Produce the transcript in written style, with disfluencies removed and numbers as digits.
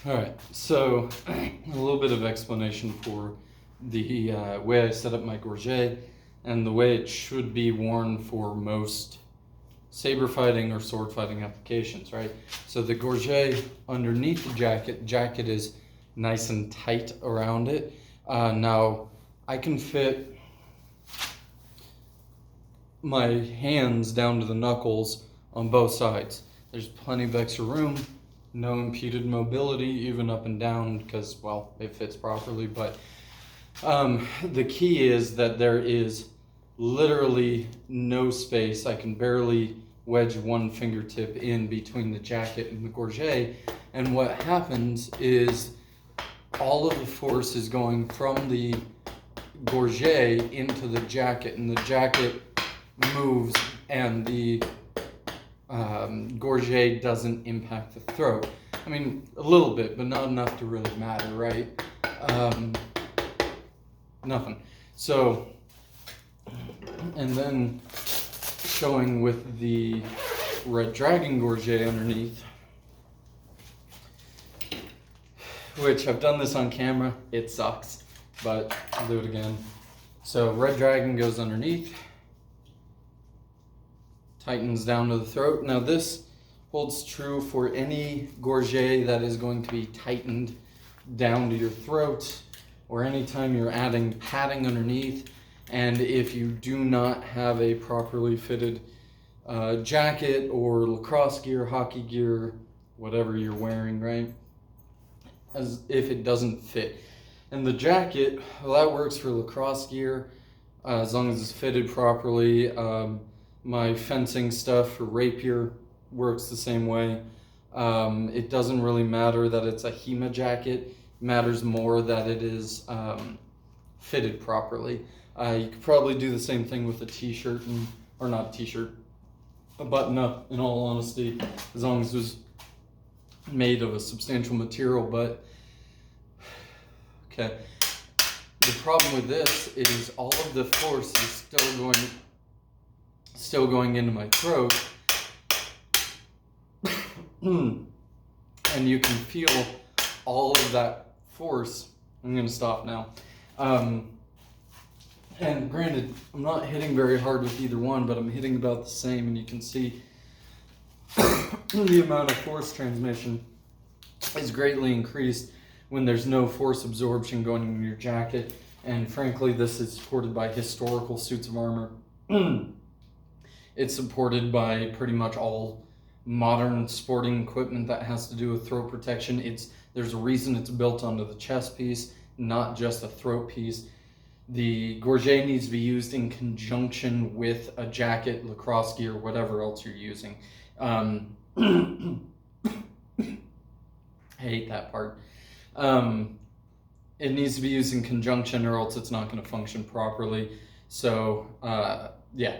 All right, so a little bit of explanation for the way I set up my gorget and the way it should be worn for most saber fighting or sword fighting applications, right? So the gorget underneath the jacket is nice and tight around it. Now I can fit my hands down to the knuckles on both sides. There's plenty of extra room, no impeded mobility, even up and down, because, well, it fits properly. But the key is that there is literally no space. I can barely wedge one fingertip in between the jacket and the gorget. And what happens is all of the force is going from the gorget into the jacket, and the jacket moves and the gorget doesn't impact the throat. I mean, a little bit, but not enough to really matter, right? Nothing. So, and then showing with the Red Dragon gorget underneath, which I've done this on camera, it sucks, but I'll do it again. So Red Dragon goes underneath, tightens down to the throat. Now this holds true for any gorget that is going to be tightened down to your throat, or anytime you're adding padding underneath. And if you do not have a properly fitted jacket or lacrosse gear, hockey gear, whatever you're wearing, right? As if it doesn't fit. And the jacket, well, that works for lacrosse gear as long as it's fitted properly. My fencing stuff for rapier works the same way. It doesn't really matter that it's a HEMA jacket. It matters more that it is fitted properly. You could probably do the same thing with a t-shirt, or not a t-shirt, a button-up, in all honesty, as long as it was made of a substantial material. But okay, the problem with this is all of the force is still going into my throat, and you can feel all of that force. I'm going to stop now. And granted, I'm not hitting very hard with either one, but I'm hitting about the same, and you can see the amount of force transmission is greatly increased when there's no force absorption going in your jacket. And frankly, this is supported by historical suits of armor. It's supported by pretty much all modern sporting equipment that has to do with throat protection. There's a reason it's built onto the chest piece, not just a throat piece. The gorget needs to be used in conjunction with a jacket, lacrosse gear, whatever else you're using. I hate that part. It needs to be used in conjunction, or else it's not going to function properly. So, yeah.